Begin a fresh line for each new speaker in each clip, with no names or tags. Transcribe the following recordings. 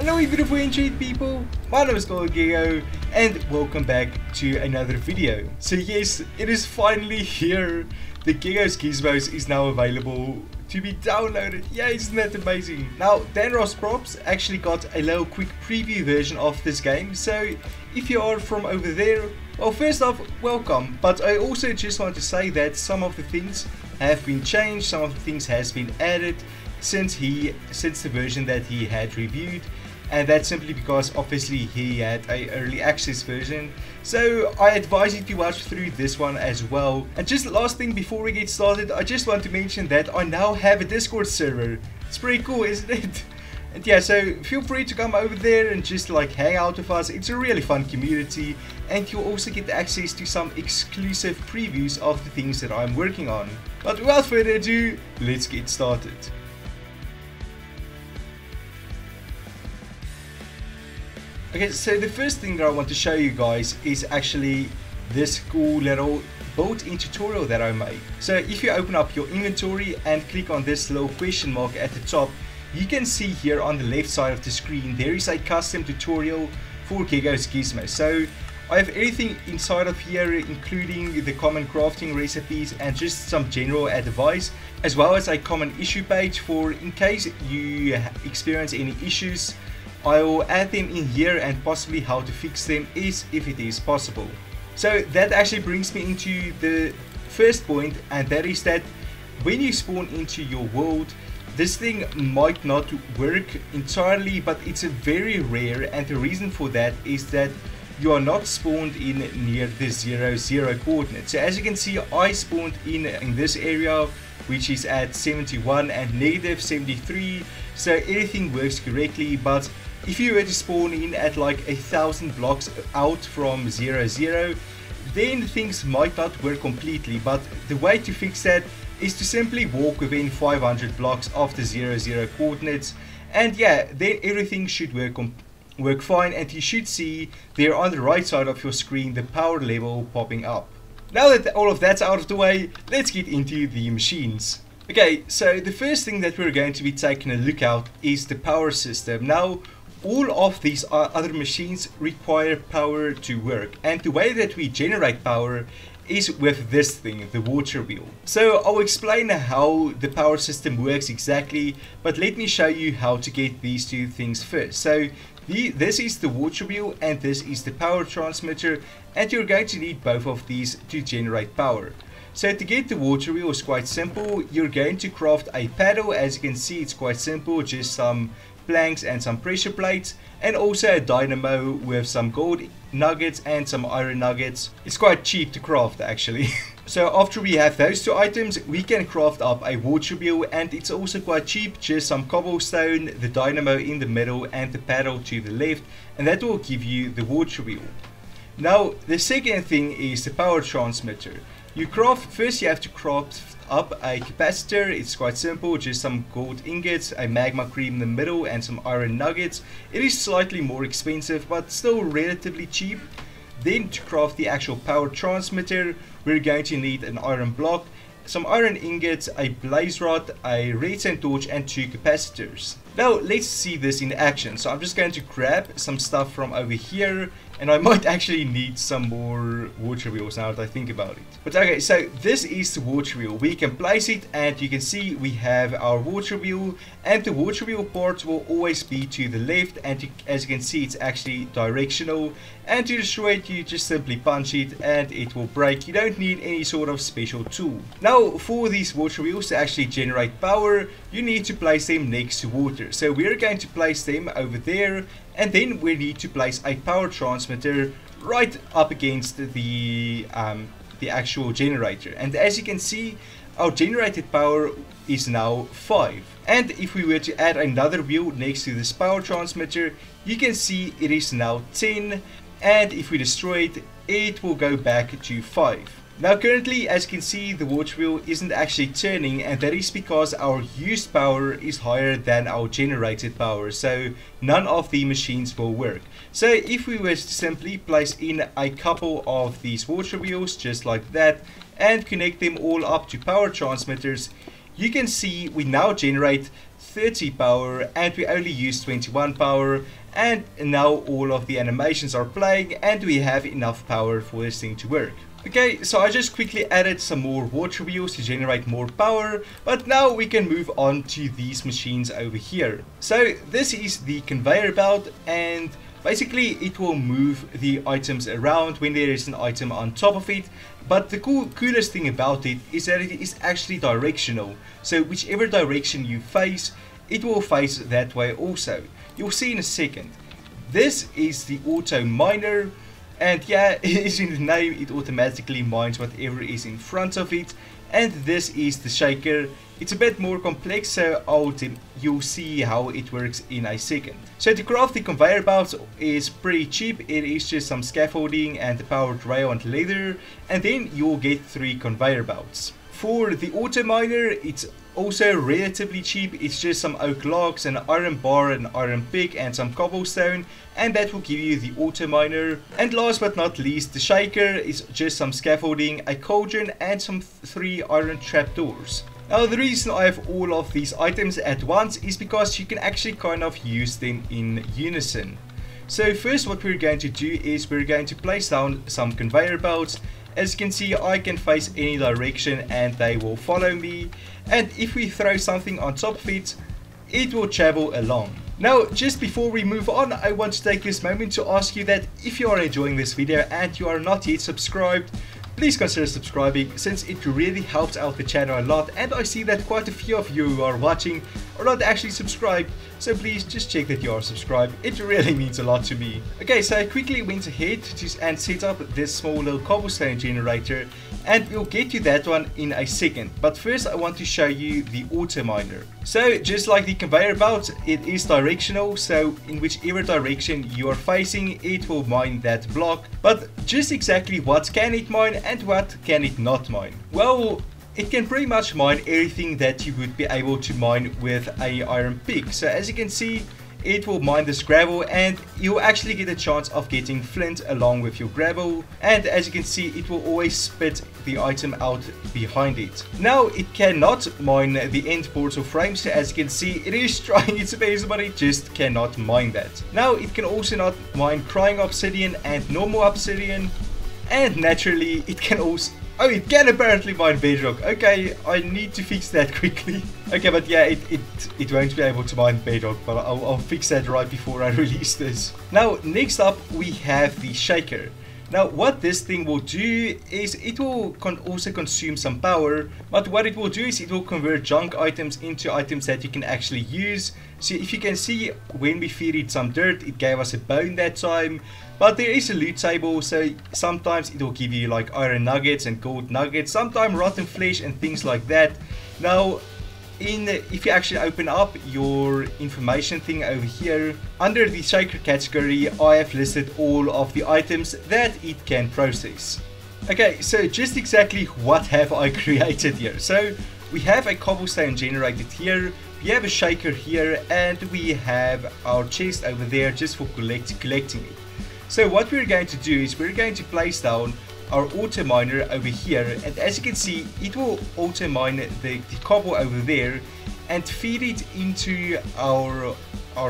Hello beautiful Win10 people, my name is Gecko and welcome back to another video. So yes, it is finally here. The Gecko's Gizmos is now available to be downloaded. Yeah, isn't that amazing? Now, Dan Ross Props actually got a little quick preview version of this game. So if you are from over there, well, first off, welcome. But I also just want to say that some of the things have been changed, some of the things has been added since the version that he had reviewed. And that's simply because obviously he had a early access version. So I advise you to watch through this one as well. And just the last thing before we get started, I just want to mention that I now have a Discord server. It's pretty cool, isn't it? And yeah, so feel free to come over there and just like hang out with us. It's a really fun community and you'll also get access to some exclusive previews of the things that I'm working on. But without further ado, let's get started. Okay, so the first thing that I want to show you guys is actually this cool little built-in tutorial that I made. So if you open up your inventory and click on this little question mark at the top, you can see here on the left side of the screen there is a custom tutorial for Gecko's Gizmos. So I have everything inside of here, including the common crafting recipes and just some general advice, as well as a common issue page for in case you experience any issues. I will add them in here and possibly how to fix them if it is possible. So that actually brings me into the first point, and that is that when you spawn into your world, this thing might not work entirely, but it's a very rare, and the reason for that is that you are not spawned in near the 0, coordinate. So as you can see, I spawned in this area, which is at 71 and -73, so everything works correctly. But if you were to spawn in at like 1,000 blocks out from 0, then things might not work completely. But the way to fix that is to simply walk within 500 blocks of the 0 coordinates, and yeah, then everything should work fine, and you should see there on the right side of your screen the power level popping up. Now that all of that's out of the way, let's get into the machines. Okay, so the first thing that we're going to be taking a look at is the power system. Now, all of these other machines require power to work, and the way that we generate power is with this thing, the water wheel. So I'll explain how the power system works exactly, but let me show you how to get these two things first. So this is the water wheel and this is the power transmitter, and you're going to need both of these to generate power. So to get the water wheel is quite simple. You're going to craft a paddle. As you can see, it's quite simple, just some planks and some pressure plates, and also a dynamo with some gold nuggets and some iron nuggets. It's quite cheap to craft actually. So after we have those two items, we can craft up a water wheel, and it's also quite cheap, just some cobblestone, the dynamo in the middle and the paddle to the left, and that will give you the water wheel. Now the second thing is the power transmitter. First you have to craft up a capacitor. It's quite simple, just some gold ingots, a magma cream in the middle and some iron nuggets. It is slightly more expensive but still relatively cheap. Then to craft the actual power transmitter, we're going to need an iron block, some iron ingots, a blaze rod, a redstone torch and 2 capacitors. Now let's see this in action. So I'm just going to grab some stuff from over here, and I might actually need some more water wheels now that I think about it. But okay, so this is the water wheel. We can place it and you can see we have our water wheel, and the water wheel part will always be to the left, and as you can see it's actually directional, and to destroy it you just simply punch it and it will break. You don't need any sort of special tool. Now for these water wheels to actually generate power, you need to place them next to water. So we're going to place them over there, and then we need to place a power transmitter right up against the actual generator. And as you can see, our generated power is now 5. And if we were to add another wheel next to this power transmitter, you can see it is now 10, and if we destroy it, it will go back to 5. Now currently, as you can see, the water wheel isn't actually turning, and that is because our used power is higher than our generated power, so none of the machines will work. So if we were to simply place in a couple of these water wheels just like that and connect them all up to power transmitters, you can see we now generate 30 power and we only use 21 power, and now all of the animations are playing and we have enough power for this thing to work. Okay, so I just quickly added some more water wheels to generate more power, but now we can move on to these machines over here. So this is the conveyor belt, and basically it will move the items around when there is an item on top of it. But the coolest thing about it is that it is actually directional. So whichever direction you face, it will face that way also. You'll see in a second. This is the auto miner. And yeah, it is in the name, it automatically mines whatever is in front of it. And this is the shaker. It's a bit more complex, so you'll see how it works in a second. So to craft the conveyor belt is pretty cheap. It is just some scaffolding and the powered rail and leather, and then you'll get 3 conveyor belts. For the auto miner, it's also relatively cheap. It's just some oak logs, an iron bar, an iron pick and some cobblestone, and that will give you the auto miner. And last but not least, the shaker is just some scaffolding, a cauldron and some 3 iron trapdoors. Now the reason I have all of these items at once is because you can actually kind of use them in unison. So first what we're going to do is we're going to place down some conveyor belts. As you can see, I can face any direction and they will follow me, and if we throw something on top of it, it will travel along. Now just before we move on, I want to take this moment to ask you that if you are enjoying this video and you are not yet subscribed, please consider subscribing, since it really helps out the channel a lot, and I see that quite a few of you who are watching are not actually subscribed, so please just check that you are subscribed. It really means a lot to me. Okay, so I quickly went ahead and set up this small little cobblestone generator, and we'll get to that one in a second. But first I want to show you the auto miner. So just like the conveyor belt, it is directional, so in whichever direction you are facing, it will mine that block. But just exactly what can it mine and what can it not mine? Well, it can pretty much mine everything that you would be able to mine with a iron pick. So as you can see, it will mine this gravel, and you'll actually get a chance of getting flint along with your gravel. And as you can see, it will always spit the item out behind it. Now it cannot mine the end portal frame, so as you can see, it is trying its best, but it just cannot mine that. Now it can also not mine crying obsidian and normal obsidian, and naturally it can also, oh, it can apparently mine bedrock. Okay, I need to fix that quickly. Okay, but yeah, it won't be able to mine bedrock, but I'll fix that right before I release this. Now, next up, we have the shaker. Now, what this thing will do is it will also consume some power, but what it will do is it will convert junk items into items that you can actually use. So if you can see, when we feed it some dirt, it gave us a bone that time. But there is a loot table, so sometimes it will give you like iron nuggets and gold nuggets, sometimes rotten flesh and things like that. Now, if you actually open up your information thing over here, under the shaker category, I have listed all of the items that it can process. Okay, so just exactly what have I created here? So we have a cobblestone generated here, we have a shaker here, and we have our chest over there just for collecting it. So what we're going to do is we're going to place down our auto miner over here, and as you can see, it will auto mine the cobble over there and feed it into our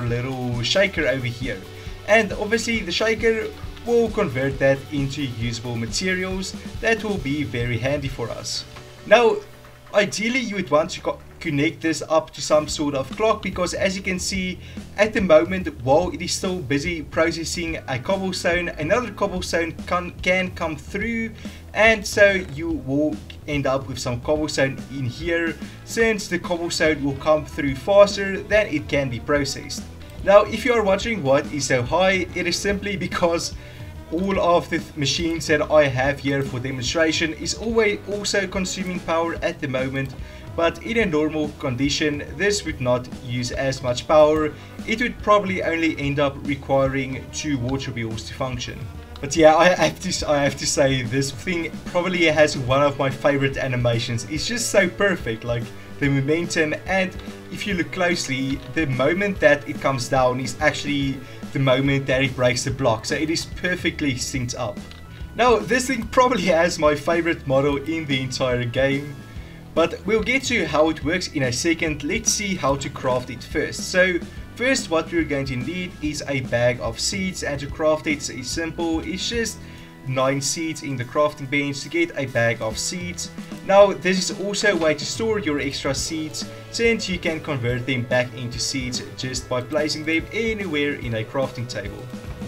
little shaker over here. And obviously the shaker will convert that into usable materials that will be very handy for us. Now, ideally you would want to connect this up to some sort of clock, because as you can see at the moment, while it is still busy processing a cobblestone, another cobblestone can come through, and so you will end up with some cobblestone in here, since the cobblestone will come through faster than it can be processed. Now, if you are wondering why it is so high, it is simply because all of the machines that I have here for demonstration is always also consuming power at the moment. But in a normal condition, this would not use as much power. It would probably only end up requiring 2 water wheels to function. But yeah, I have to say, this thing probably has one of my favorite animations. It's just so perfect, like the momentum, and if you look closely, the moment that it comes down is actually the moment that it breaks the block, so it is perfectly synced up. Now, this thing probably has my favorite model in the entire game. But we'll get to how it works in a second. Let's see how to craft it first. So first what we're going to need is a bag of seeds, and to craft it is simple. It's just 9 seeds in the crafting bench to get a bag of seeds. Now this is also a way to store your extra seeds, since you can convert them back into seeds just by placing them anywhere in a crafting table.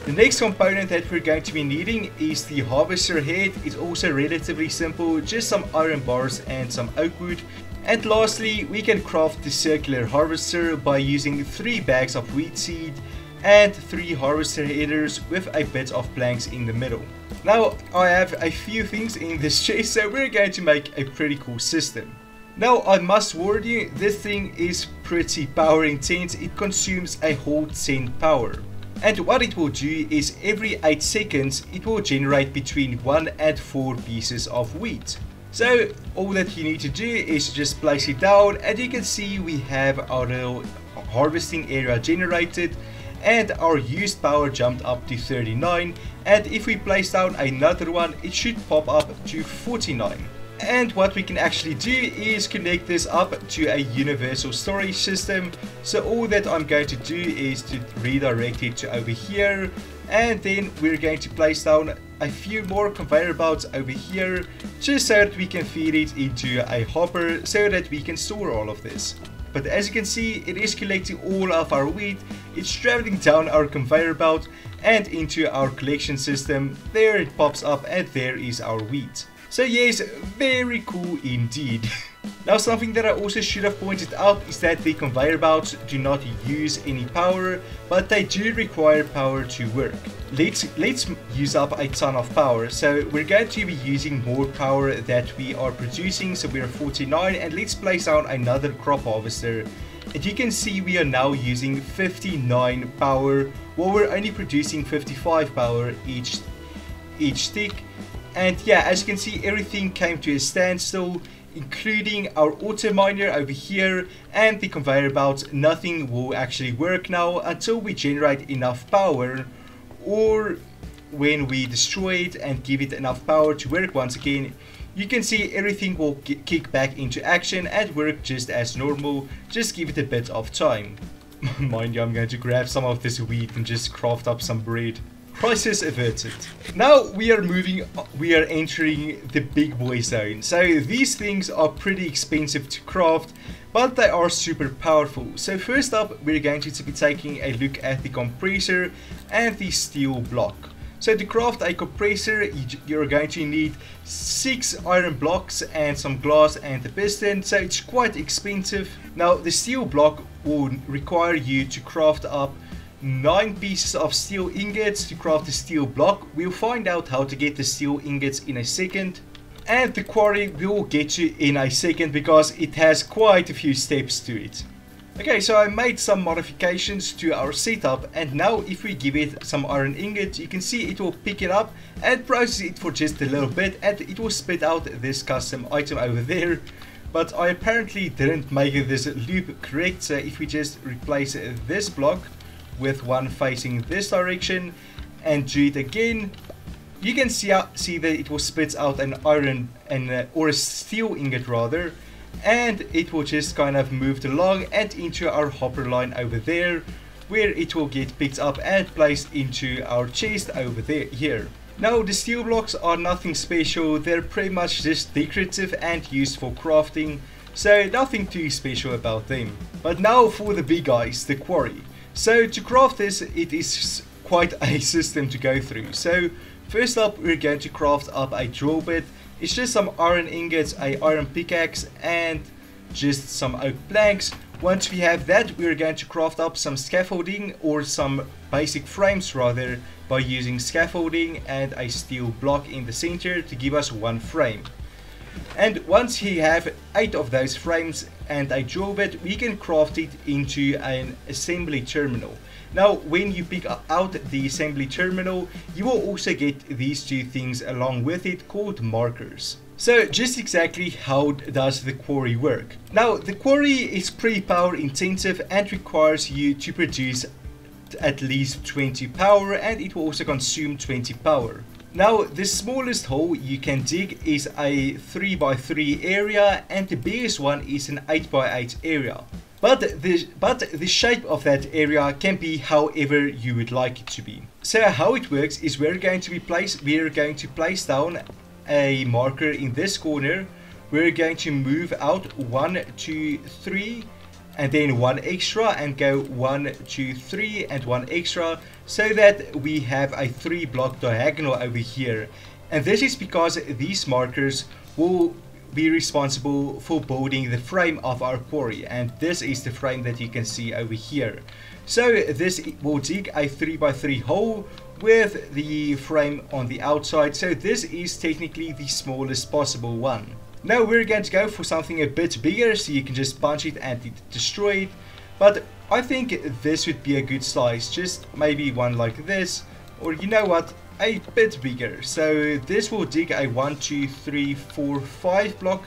The next component that we're going to be needing is the harvester head. It's also relatively simple, just some iron bars and some oak wood. And lastly, we can craft the circular harvester by using 3 bags of wheat seed and 3 harvester headers with a bit of planks in the middle. Now I have a few things in this chest, so we're going to make a pretty cool system. Now I must warn you, this thing is pretty power intense. It consumes a whole 10 power. And what it will do is every 8 seconds it will generate between 1 and 4 pieces of wheat. So all that you need to do is just place it down, and you can see we have our little harvesting area generated, and our used power jumped up to 39, and if we place down another one it should pop up to 49. And what we can actually do is connect this up to a universal storage system. So all that I'm going to do is to redirect it to over here, and then we're going to place down a few more conveyor belts over here, just so that we can feed it into a hopper so that we can store all of this. But as you can see, it is collecting all of our wheat. It's traveling down our conveyor belt and into our collection system. There it pops up, and there is our wheat. So yes, very cool indeed. Now something that I also should have pointed out is that the conveyor belts do not use any power, but they do require power to work. Let's use up a ton of power. So we're going to be using more power that we are producing. So we're 49, and let's place down another crop harvester. And you can see we are now using 59 power, while we're only producing 55 power each stick. And yeah, as you can see, everything came to a standstill, including our auto miner over here and the conveyor belt. Nothing will actually work now until we generate enough power, or when we destroy it and give it enough power to work once again. You can see everything will kick back into action and work just as normal. Just give it a bit of time. Mind you, I'm going to grab some of this wheat and just craft up some bread. Crisis averted. Now we are entering the big boy zone. So these things are pretty expensive to craft, but they are super powerful. So first up, we're going to be taking a look at the compressor and the steel block. So to craft a compressor, you're going to need 6 iron blocks and some glass and a piston, so it's quite expensive. Now the steel block will require you to craft up 9 pieces of steel ingots to craft the steel block. We'll find out how to get the steel ingots in a second. And the quarry we'll get to in a second, because it has quite a few steps to it. Okay, so I made some modifications to our setup, and now if we give it some iron ingots, you can see it will pick it up and process it for just a little bit, and it will spit out this custom item over there. But I apparently didn't make this loop correct, so if we just replace this block with one facing this direction and do it again, you can see that it will spit out an iron or a steel ingot rather, and it will just kind of move along and into our hopper line over there, where it will get picked up and placed into our chest over there here. Now the steel blocks are nothing special, they're pretty much just decorative and used for crafting, so nothing too special about them. But now for the big guys, the quarry. So to craft this, it is quite a system to go through. So first up, we're going to craft up a drill bit. It's just some iron ingots, a iron pickaxe, and just some oak planks. Once we have that, we're going to craft up some scaffolding, or some basic frames rather, by using scaffolding and a steel block in the center to give us one frame. And once you have 8 of those frames and a drill bit, we can craft it into an assembly terminal. Now when you pick out the assembly terminal, you will also get these 2 things along with it, called markers. So just exactly how does the quarry work? Now the quarry is pretty power intensive and requires you to produce at least 20 power, and it will also consume 20 power. Now the smallest hole you can dig is a 3x3 area, and the biggest one is an 8x8 area. But the shape of that area can be however you would like it to be. So how it works is we're going to place down a marker in this corner. We're going to move out 1, 2, 3, and then 1 extra, and go 1, 2, 3, and 1 extra, so that we have a 3-block diagonal over here. And this is because these markers will be responsible for building the frame of our quarry, and this is the frame that you can see over here. So this will dig a 3x3 hole with the frame on the outside, so this is technically the smallest possible one. Now we're going to go for something a bit bigger, so you can just punch it and destroy it, but I think this would be a good size, just maybe one like this, or you know what, a bit bigger. So this will dig a 1, 2, 3, 4, 5 block,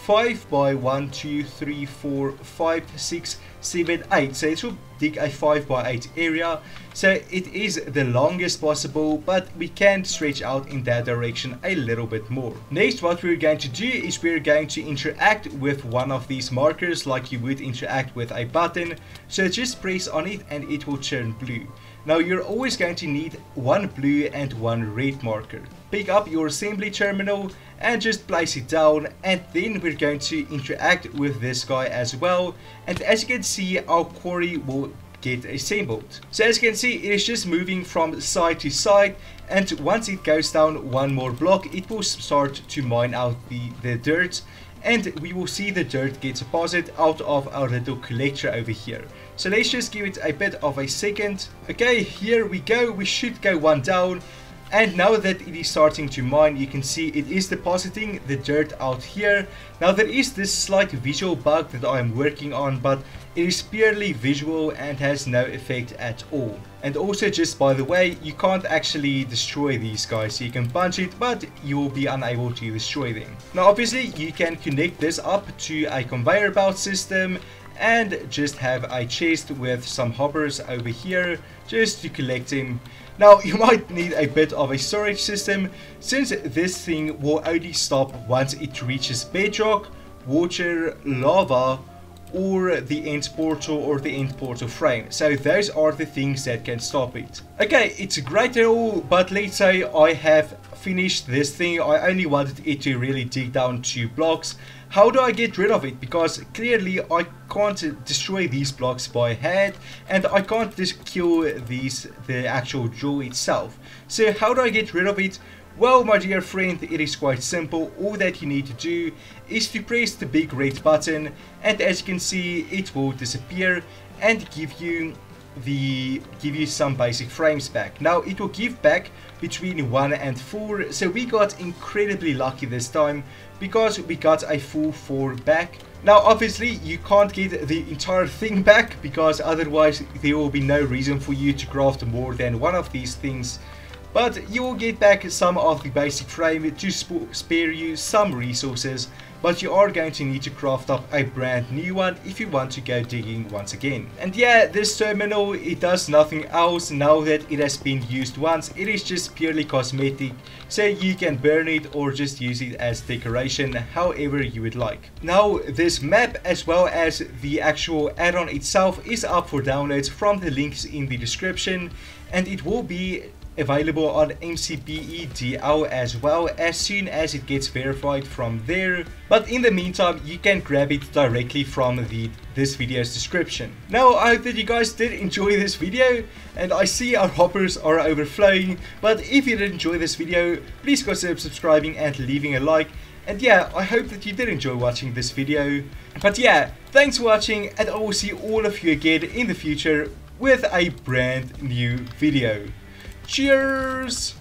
5 by 1, 2, 3, 4, 5, 6, 7, 8. So it will dig a 5x8 area. So it is the longest possible, but we can stretch out in that direction a little bit more. Next, what we're going to do is we're going to interact with one of these markers like you would interact with a button. So just press on it and it will turn blue. Now you're always going to need one blue and one red marker. Pick up your assembly terminal and just place it down, and then we're going to interact with this guy as well. And as you can see, our quarry will get assembled. So as you can see, it is just moving from side to side, and once it goes down one more block, it will start to mine out the dirt, and we will see the dirt get deposited out of our little collector over here. So let's just give it a bit of a second. Okay, here we go. We should go one down. And now that it is starting to mine, you can see it is depositing the dirt out here. Now there is this slight visual bug that I am working on, but it is purely visual and has no effect at all. And also, just by the way, you can't actually destroy these guys. You can punch it, but you will be unable to destroy them. Now obviously you can connect this up to a conveyor belt system and just have a chest with some hoppers over here just to collect them. Now you might need a bit of a storage system, since this thing will only stop once it reaches bedrock, water, lava, or the end portal or the end portal frame. So those are the things that can stop it. Okay, it's great at all, but let's say I have finished this thing. I only wanted it to really dig down 2 blocks. How do I get rid of it? Because clearly I can't destroy these blocks by hand, and I can't just kill the actual jewel itself. So how do I get rid of it? Well, my dear friend, it is quite simple. All that you need to do is to press the big red button, and as you can see, it will disappear and give you some basic frames back. Now it will give back between 1 and 4, so we got incredibly lucky this time because we got a full 4 back. Now obviously you can't get the entire thing back, because otherwise there will be no reason for you to craft more than one of these things. But you will get back some of the basic frame to spare you some resources, but you are going to need to craft up a brand new one if you want to go digging once again. And yeah, this terminal, it does nothing else now that it has been used once. It is just purely cosmetic, so you can burn it or just use it as decoration, however you would like. Now this map as well as the actual add-on itself is up for download from the links in the description, and it will be available on MCPE DL as well as soon as it gets verified from there. But in the meantime, you can grab it directly from this video's description. Now I hope that you guys did enjoy this video, and I see our hoppers are overflowing, but if you did enjoy this video, please consider subscribing and leaving a like. And yeah, I hope that you did enjoy watching this video. But yeah, thanks for watching, and I will see all of you again in the future with a brand new video. Cheers!